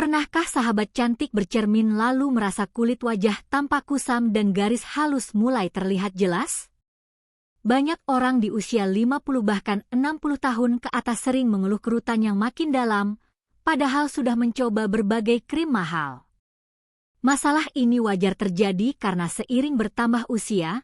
Pernahkah sahabat cantik bercermin lalu merasa kulit wajah tampak kusam dan garis halus mulai terlihat jelas? Banyak orang di usia 50 bahkan 60 tahun ke atas sering mengeluh kerutan yang makin dalam, padahal sudah mencoba berbagai krim mahal. Masalah ini wajar terjadi karena seiring bertambah usia,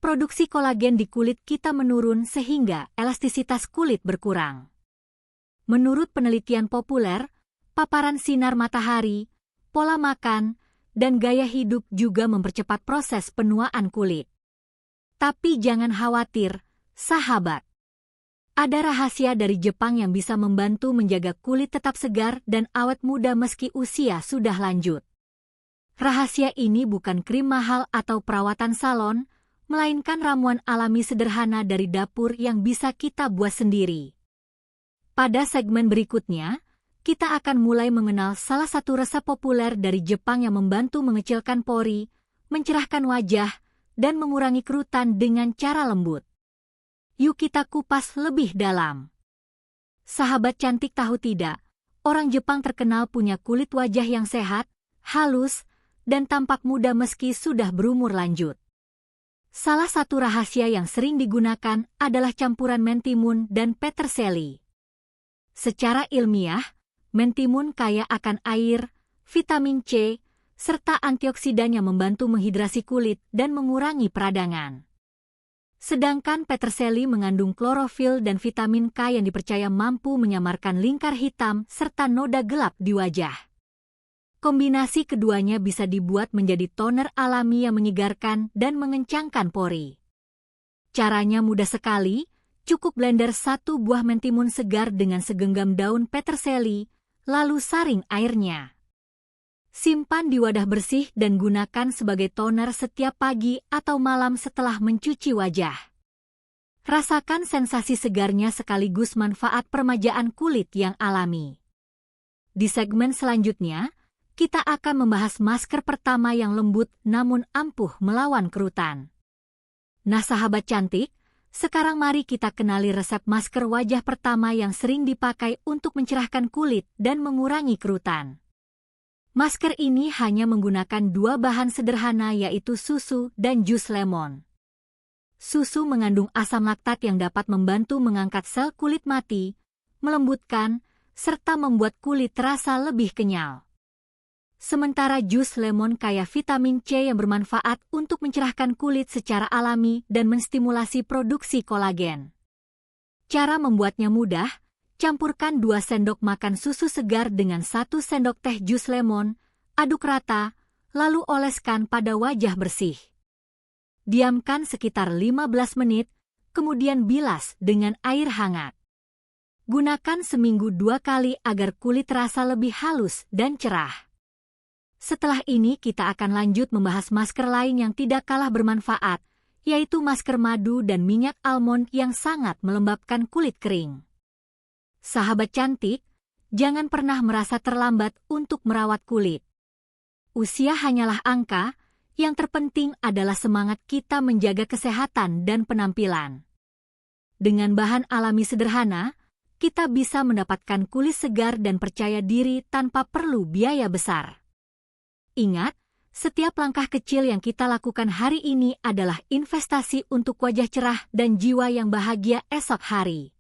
produksi kolagen di kulit kita menurun sehingga elastisitas kulit berkurang. Menurut penelitian populer, paparan sinar matahari, pola makan, dan gaya hidup juga mempercepat proses penuaan kulit. Tapi jangan khawatir, sahabat. Ada rahasia dari Jepang yang bisa membantu menjaga kulit tetap segar dan awet muda meski usia sudah lanjut. Rahasia ini bukan krim mahal atau perawatan salon, melainkan ramuan alami sederhana dari dapur yang bisa kita buat sendiri. Pada segmen berikutnya, kita akan mulai mengenal salah satu resep populer dari Jepang yang membantu mengecilkan pori, mencerahkan wajah, dan mengurangi kerutan dengan cara lembut. Yuk kita kupas lebih dalam. Sahabat cantik tahu tidak, orang Jepang terkenal punya kulit wajah yang sehat, halus, dan tampak muda meski sudah berumur lanjut. Salah satu rahasia yang sering digunakan adalah campuran mentimun dan peterseli. Secara ilmiah, mentimun kaya akan air, vitamin C, serta antioksidan yang membantu menghidrasi kulit dan mengurangi peradangan. Sedangkan peterseli mengandung klorofil dan vitamin K yang dipercaya mampu menyamarkan lingkar hitam serta noda gelap di wajah. Kombinasi keduanya bisa dibuat menjadi toner alami yang menyegarkan dan mengencangkan pori. Caranya mudah sekali, cukup blender 1 buah mentimun segar dengan segenggam daun peterseli, lalu saring airnya. Simpan di wadah bersih dan gunakan sebagai toner setiap pagi atau malam setelah mencuci wajah. Rasakan sensasi segarnya sekaligus manfaat peremajaan kulit yang alami. Di segmen selanjutnya, kita akan membahas masker pertama yang lembut namun ampuh melawan kerutan. Nah sahabat cantik, sekarang mari kita kenali resep masker wajah pertama yang sering dipakai untuk mencerahkan kulit dan mengurangi kerutan. Masker ini hanya menggunakan 2 bahan sederhana yaitu susu dan jus lemon. Susu mengandung asam laktat yang dapat membantu mengangkat sel kulit mati, melembutkan, serta membuat kulit terasa lebih kenyal. Sementara jus lemon kaya vitamin C yang bermanfaat untuk mencerahkan kulit secara alami dan menstimulasi produksi kolagen. Cara membuatnya mudah. Campurkan 2 sendok makan susu segar dengan 1 sendok teh jus lemon, aduk rata, lalu oleskan pada wajah bersih. Diamkan sekitar 15 menit, kemudian bilas dengan air hangat. Gunakan seminggu 2 kali agar kulit terasa lebih halus dan cerah. Setelah ini kita akan lanjut membahas masker lain yang tidak kalah bermanfaat, yaitu masker madu dan minyak almond yang sangat melembabkan kulit kering. Sahabat cantik, jangan pernah merasa terlambat untuk merawat kulit. Usia hanyalah angka, yang terpenting adalah semangat kita menjaga kesehatan dan penampilan. Dengan bahan alami sederhana, kita bisa mendapatkan kulit segar dan percaya diri tanpa perlu biaya besar. Ingat, setiap langkah kecil yang kita lakukan hari ini adalah investasi untuk wajah cerah dan jiwa yang bahagia esok hari.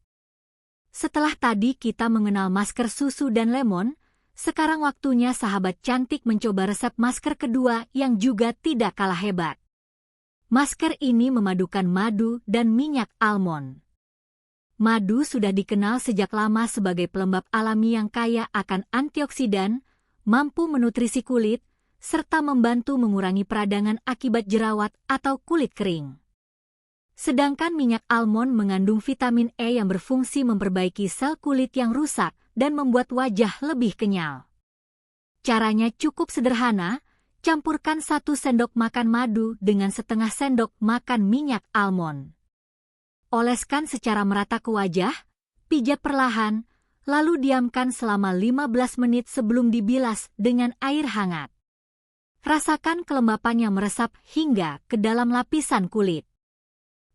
Setelah tadi kita mengenal masker susu dan lemon, sekarang waktunya sahabat cantik mencoba resep masker kedua yang juga tidak kalah hebat. Masker ini memadukan madu dan minyak almond. Madu sudah dikenal sejak lama sebagai pelembab alami yang kaya akan antioksidan, mampu menutrisi kulit, serta membantu mengurangi peradangan akibat jerawat atau kulit kering. Sedangkan minyak almond mengandung vitamin E yang berfungsi memperbaiki sel kulit yang rusak dan membuat wajah lebih kenyal. Caranya cukup sederhana, campurkan 1 sendok makan madu dengan setengah sendok makan minyak almond. Oleskan secara merata ke wajah, pijat perlahan, lalu diamkan selama 15 menit sebelum dibilas dengan air hangat. Rasakan kelembapan yang meresap hingga ke dalam lapisan kulit.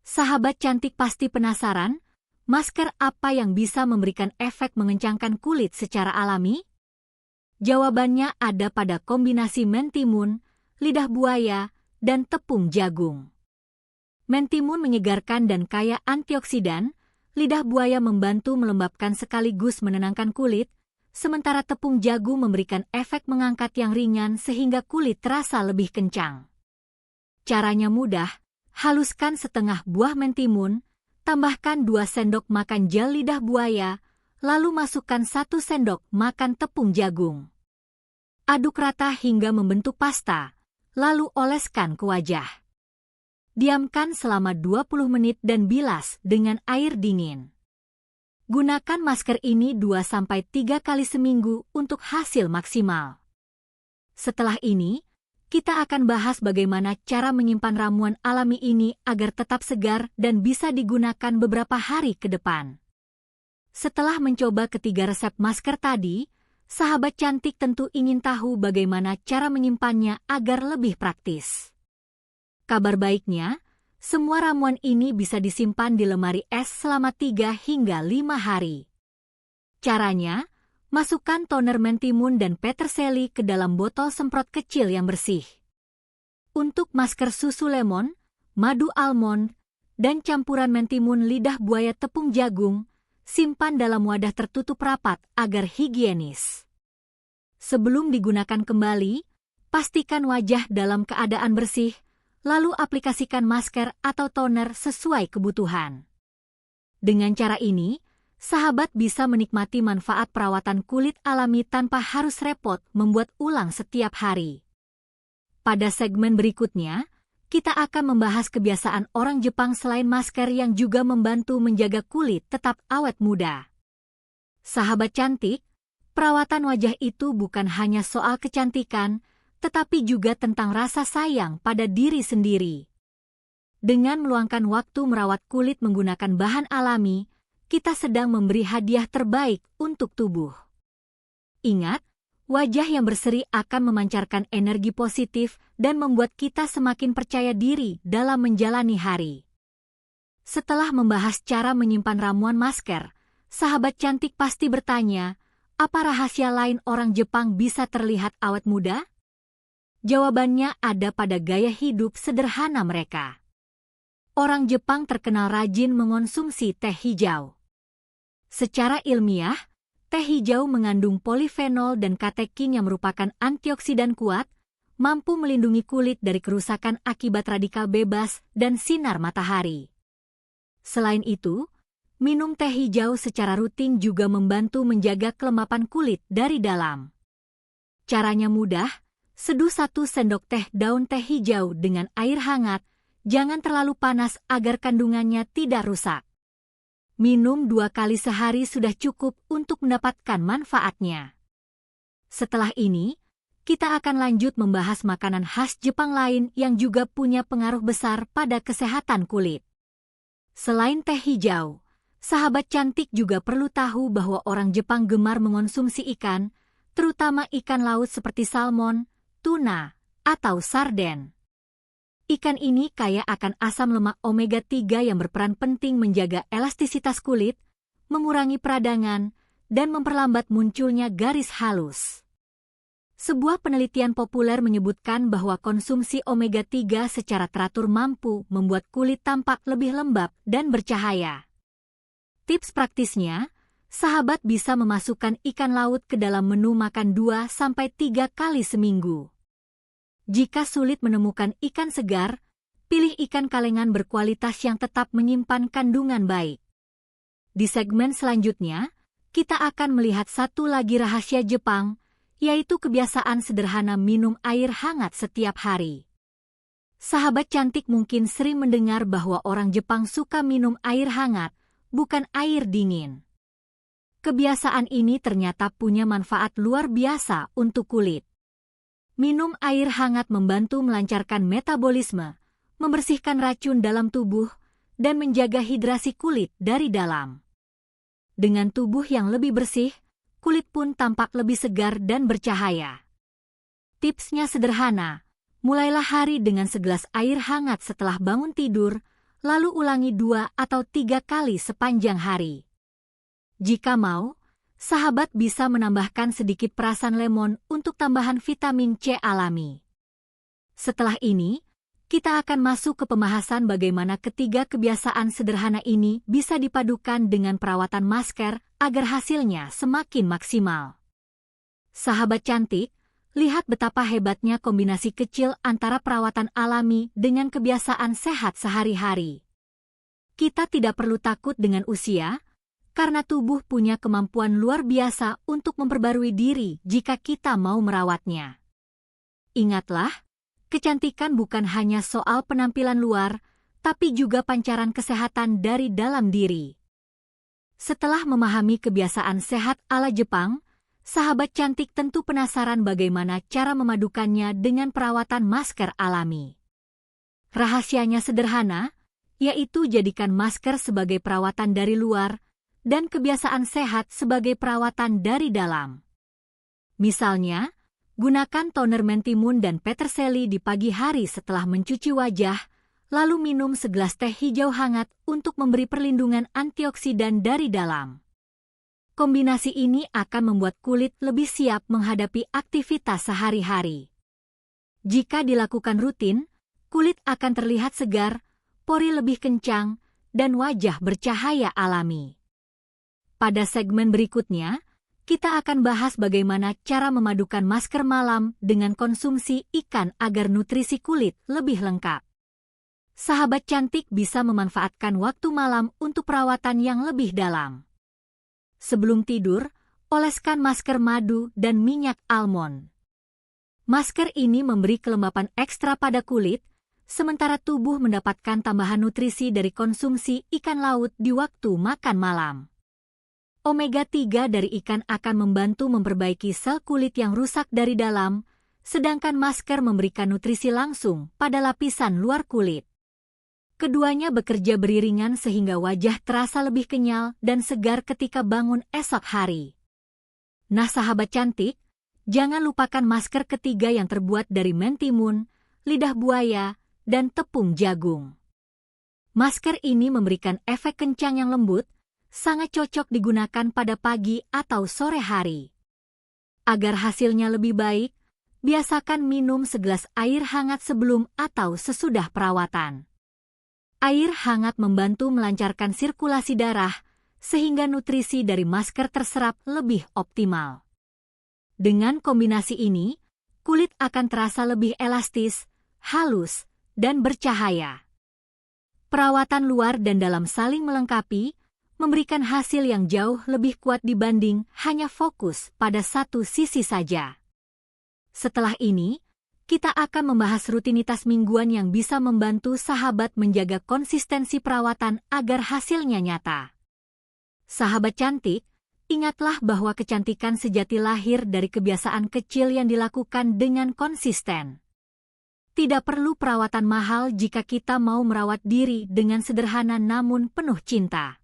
Sahabat cantik pasti penasaran, masker apa yang bisa memberikan efek mengencangkan kulit secara alami? Jawabannya ada pada kombinasi mentimun, lidah buaya, dan tepung jagung. Mentimun menyegarkan dan kaya antioksidan, lidah buaya membantu melembabkan sekaligus menenangkan kulit, sementara tepung jagung memberikan efek mengangkat yang ringan sehingga kulit terasa lebih kencang. Caranya mudah, haluskan setengah buah mentimun, tambahkan 2 sendok makan gel lidah buaya, lalu masukkan 1 sendok makan tepung jagung. Aduk rata hingga membentuk pasta, lalu oleskan ke wajah. Diamkan selama 20 menit dan bilas dengan air dingin. Gunakan masker ini 2-3 kali seminggu untuk hasil maksimal. Setelah ini, kita akan bahas bagaimana cara menyimpan ramuan alami ini agar tetap segar dan bisa digunakan beberapa hari ke depan. Setelah mencoba ketiga resep masker tadi, sahabat cantik tentu ingin tahu bagaimana cara menyimpannya agar lebih praktis. Kabar baiknya, semua ramuan ini bisa disimpan di lemari es selama 3 hingga 5 hari. Caranya, masukkan toner mentimun dan peterseli ke dalam botol semprot kecil yang bersih. Untuk masker susu lemon, madu almond, dan campuran mentimun lidah buaya tepung jagung, simpan dalam wadah tertutup rapat agar higienis. Sebelum digunakan kembali, pastikan wajah dalam keadaan bersih, lalu aplikasikan masker atau toner sesuai kebutuhan. Dengan cara ini, sahabat bisa menikmati manfaat perawatan kulit alami tanpa harus repot membuat ulang setiap hari. Pada segmen berikutnya, kita akan membahas kebiasaan orang Jepang selain masker yang juga membantu menjaga kulit tetap awet muda. Sahabat cantik, perawatan wajah itu bukan hanya soal kecantikan, tetapi juga tentang rasa sayang pada diri sendiri. Dengan meluangkan waktu merawat kulit menggunakan bahan alami, kita sedang memberi hadiah terbaik untuk tubuh. Ingat, wajah yang berseri akan memancarkan energi positif dan membuat kita semakin percaya diri dalam menjalani hari. Setelah membahas cara menyimpan ramuan masker, sahabat cantik pasti bertanya, apa rahasia lain orang Jepang bisa terlihat awet muda? Jawabannya ada pada gaya hidup sederhana mereka. Orang Jepang terkenal rajin mengonsumsi teh hijau. Secara ilmiah, teh hijau mengandung polifenol dan katekin yang merupakan antioksidan kuat, mampu melindungi kulit dari kerusakan akibat radikal bebas dan sinar matahari. Selain itu, minum teh hijau secara rutin juga membantu menjaga kelembapan kulit dari dalam. Caranya mudah, seduh 1 sendok teh daun teh hijau dengan air hangat, jangan terlalu panas agar kandungannya tidak rusak. Minum 2 kali sehari sudah cukup untuk mendapatkan manfaatnya. Setelah ini, kita akan lanjut membahas makanan khas Jepang lain yang juga punya pengaruh besar pada kesehatan kulit. Selain teh hijau, sahabat cantik juga perlu tahu bahwa orang Jepang gemar mengonsumsi ikan, terutama ikan laut seperti salmon, tuna, atau sarden. Ikan ini kaya akan asam lemak omega-3 yang berperan penting menjaga elastisitas kulit, mengurangi peradangan, dan memperlambat munculnya garis halus. Sebuah penelitian populer menyebutkan bahwa konsumsi omega-3 secara teratur mampu membuat kulit tampak lebih lembab dan bercahaya. Tips praktisnya, sahabat bisa memasukkan ikan laut ke dalam menu makan 2-3 kali seminggu. Jika sulit menemukan ikan segar, pilih ikan kalengan berkualitas yang tetap menyimpan kandungan baik. Di segmen selanjutnya, kita akan melihat satu lagi rahasia Jepang, yaitu kebiasaan sederhana minum air hangat setiap hari. Sahabat cantik mungkin sering mendengar bahwa orang Jepang suka minum air hangat, bukan air dingin. Kebiasaan ini ternyata punya manfaat luar biasa untuk kulit. Minum air hangat membantu melancarkan metabolisme, membersihkan racun dalam tubuh, dan menjaga hidrasi kulit dari dalam. Dengan tubuh yang lebih bersih, kulit pun tampak lebih segar dan bercahaya. Tipsnya sederhana, mulailah hari dengan segelas air hangat setelah bangun tidur, lalu ulangi 2 atau 3 kali sepanjang hari. Jika mau, sahabat bisa menambahkan sedikit perasan lemon untuk tambahan vitamin C alami. Setelah ini, kita akan masuk ke pembahasan bagaimana ketiga kebiasaan sederhana ini bisa dipadukan dengan perawatan masker agar hasilnya semakin maksimal. Sahabat cantik, lihat betapa hebatnya kombinasi kecil antara perawatan alami dengan kebiasaan sehat sehari-hari. Kita tidak perlu takut dengan usia, karena tubuh punya kemampuan luar biasa untuk memperbarui diri jika kita mau merawatnya. Ingatlah, kecantikan bukan hanya soal penampilan luar, tapi juga pancaran kesehatan dari dalam diri. Setelah memahami kebiasaan sehat ala Jepang, sahabat cantik tentu penasaran bagaimana cara memadukannya dengan perawatan masker alami. Rahasianya sederhana, yaitu jadikan masker sebagai perawatan dari luar dan kebiasaan sehat sebagai perawatan dari dalam. Misalnya, gunakan toner mentimun dan peterseli di pagi hari setelah mencuci wajah, lalu minum segelas teh hijau hangat untuk memberi perlindungan antioksidan dari dalam. Kombinasi ini akan membuat kulit lebih siap menghadapi aktivitas sehari-hari. Jika dilakukan rutin, kulit akan terlihat segar, pori lebih kencang, dan wajah bercahaya alami. Pada segmen berikutnya, kita akan bahas bagaimana cara memadukan masker malam dengan konsumsi ikan agar nutrisi kulit lebih lengkap. Sahabat cantik bisa memanfaatkan waktu malam untuk perawatan yang lebih dalam. Sebelum tidur, oleskan masker madu dan minyak almond. Masker ini memberi kelembapan ekstra pada kulit, sementara tubuh mendapatkan tambahan nutrisi dari konsumsi ikan laut di waktu makan malam. Omega-3 dari ikan akan membantu memperbaiki sel kulit yang rusak dari dalam, sedangkan masker memberikan nutrisi langsung pada lapisan luar kulit. Keduanya bekerja beriringan sehingga wajah terasa lebih kenyal dan segar ketika bangun esok hari. Nah sahabat cantik, jangan lupakan masker ketiga yang terbuat dari mentimun, lidah buaya, dan tepung jagung. Masker ini memberikan efek kencang yang lembut, sangat cocok digunakan pada pagi atau sore hari. Agar hasilnya lebih baik, biasakan minum segelas air hangat sebelum atau sesudah perawatan. Air hangat membantu melancarkan sirkulasi darah, sehingga nutrisi dari masker terserap lebih optimal. Dengan kombinasi ini, kulit akan terasa lebih elastis, halus, dan bercahaya. Perawatan luar dan dalam saling melengkapi, memberikan hasil yang jauh lebih kuat dibanding hanya fokus pada satu sisi saja. Setelah ini, kita akan membahas rutinitas mingguan yang bisa membantu sahabat menjaga konsistensi perawatan agar hasilnya nyata. Sahabat cantik, ingatlah bahwa kecantikan sejati lahir dari kebiasaan kecil yang dilakukan dengan konsisten. Tidak perlu perawatan mahal jika kita mau merawat diri dengan sederhana namun penuh cinta.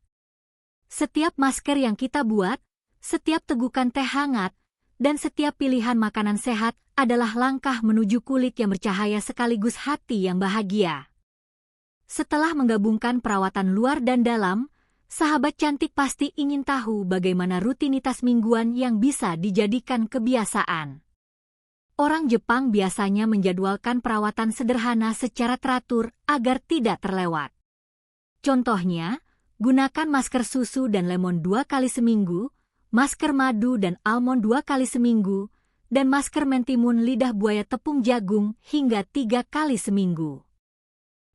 Setiap masker yang kita buat, setiap tegukan teh hangat, dan setiap pilihan makanan sehat adalah langkah menuju kulit yang bercahaya sekaligus hati yang bahagia. Setelah menggabungkan perawatan luar dan dalam, sahabat cantik pasti ingin tahu bagaimana rutinitas mingguan yang bisa dijadikan kebiasaan. Orang Jepang biasanya menjadwalkan perawatan sederhana secara teratur agar tidak terlewat. Contohnya, gunakan masker susu dan lemon 2 kali seminggu, masker madu dan almond 2 kali seminggu, dan masker mentimun lidah buaya tepung jagung hingga 3 kali seminggu.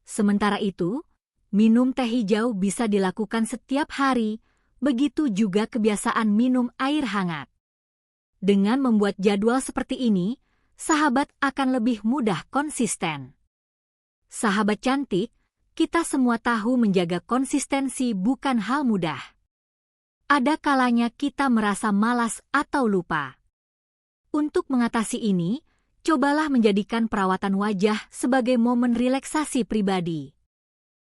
Sementara itu, minum teh hijau bisa dilakukan setiap hari, begitu juga kebiasaan minum air hangat. Dengan membuat jadwal seperti ini, sahabat akan lebih mudah konsisten. Sahabat cantik, kita semua tahu menjaga konsistensi bukan hal mudah. Ada kalanya kita merasa malas atau lupa. Untuk mengatasi ini, cobalah menjadikan perawatan wajah sebagai momen relaksasi pribadi.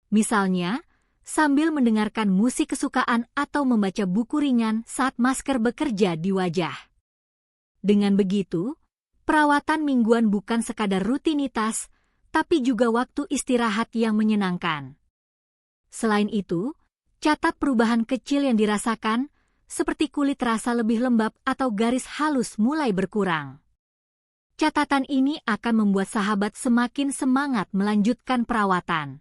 Misalnya, sambil mendengarkan musik kesukaan atau membaca buku ringan saat masker bekerja di wajah. Dengan begitu, perawatan mingguan bukan sekadar rutinitas, tapi juga waktu istirahat yang menyenangkan. Selain itu, catat perubahan kecil yang dirasakan, seperti kulit terasa lebih lembab atau garis halus mulai berkurang. Catatan ini akan membuat sahabat semakin semangat melanjutkan perawatan.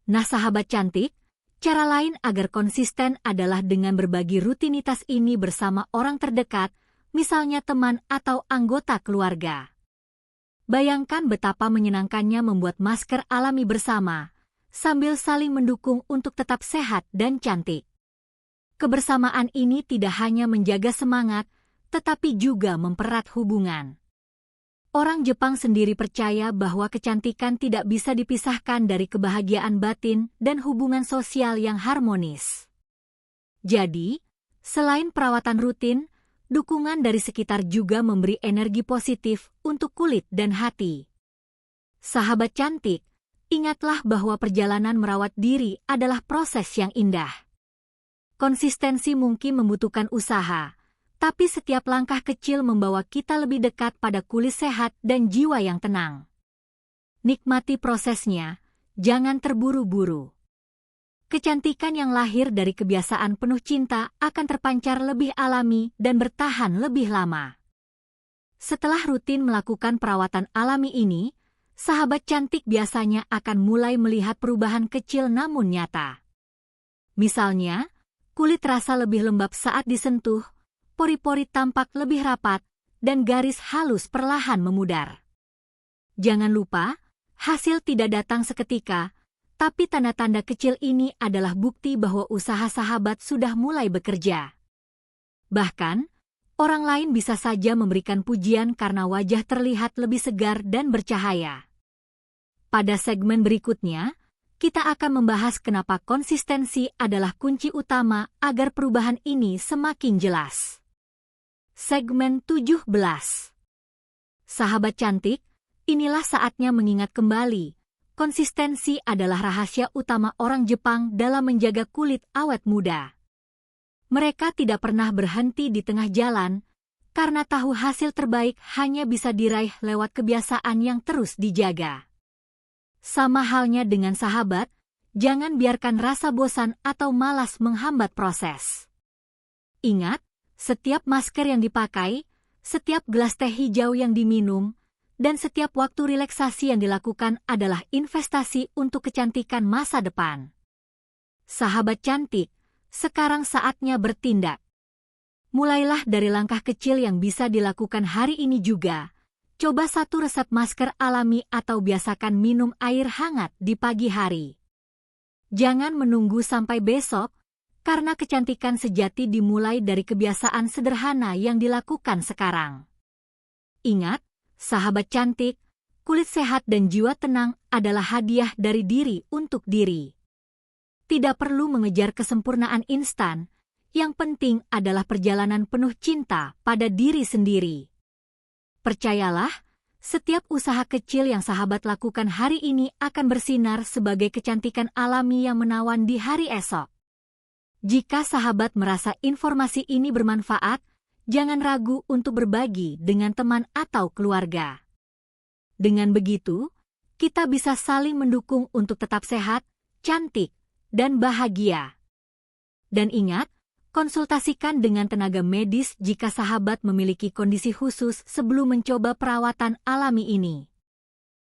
Nah sahabat cantik, cara lain agar konsisten adalah dengan berbagi rutinitas ini bersama orang terdekat, misalnya teman atau anggota keluarga. Bayangkan betapa menyenangkannya membuat masker alami bersama, sambil saling mendukung untuk tetap sehat dan cantik. Kebersamaan ini tidak hanya menjaga semangat, tetapi juga mempererat hubungan. Orang Jepang sendiri percaya bahwa kecantikan tidak bisa dipisahkan dari kebahagiaan batin dan hubungan sosial yang harmonis. Jadi, selain perawatan rutin, dukungan dari sekitar juga memberi energi positif untuk kulit dan hati. Sahabat cantik, ingatlah bahwa perjalanan merawat diri adalah proses yang indah. Konsistensi mungkin membutuhkan usaha, tapi setiap langkah kecil membawa kita lebih dekat pada kulit sehat dan jiwa yang tenang. Nikmati prosesnya, jangan terburu-buru. Kecantikan yang lahir dari kebiasaan penuh cinta akan terpancar lebih alami dan bertahan lebih lama. Setelah rutin melakukan perawatan alami ini, sahabat cantik biasanya akan mulai melihat perubahan kecil namun nyata. Misalnya, kulit terasa lebih lembab saat disentuh, pori-pori tampak lebih rapat, dan garis halus perlahan memudar. Jangan lupa, hasil tidak datang seketika, tapi tanda-tanda kecil ini adalah bukti bahwa usaha sahabat sudah mulai bekerja. Bahkan, orang lain bisa saja memberikan pujian karena wajah terlihat lebih segar dan bercahaya. Pada segmen berikutnya, kita akan membahas kenapa konsistensi adalah kunci utama agar perubahan ini semakin jelas. Segmen 17. Sahabat cantik, inilah saatnya mengingat kembali, konsistensi adalah rahasia utama orang Jepang dalam menjaga kulit awet muda. Mereka tidak pernah berhenti di tengah jalan, karena tahu hasil terbaik hanya bisa diraih lewat kebiasaan yang terus dijaga. Sama halnya dengan sahabat, jangan biarkan rasa bosan atau malas menghambat proses. Ingat, setiap masker yang dipakai, setiap gelas teh hijau yang diminum, dan setiap waktu relaksasi yang dilakukan adalah investasi untuk kecantikan masa depan. Sahabat cantik, sekarang saatnya bertindak. Mulailah dari langkah kecil yang bisa dilakukan hari ini juga. Coba satu resep masker alami atau biasakan minum air hangat di pagi hari. Jangan menunggu sampai besok, karena kecantikan sejati dimulai dari kebiasaan sederhana yang dilakukan sekarang. Ingat, sahabat cantik, kulit sehat dan jiwa tenang adalah hadiah dari diri untuk diri. Tidak perlu mengejar kesempurnaan instan, yang penting adalah perjalanan penuh cinta pada diri sendiri. Percayalah, setiap usaha kecil yang sahabat lakukan hari ini akan bersinar sebagai kecantikan alami yang menawan di hari esok. Jika sahabat merasa informasi ini bermanfaat, jangan ragu untuk berbagi dengan teman atau keluarga. Dengan begitu, kita bisa saling mendukung untuk tetap sehat, cantik, dan bahagia. Dan ingat, konsultasikan dengan tenaga medis jika sahabat memiliki kondisi khusus sebelum mencoba perawatan alami ini.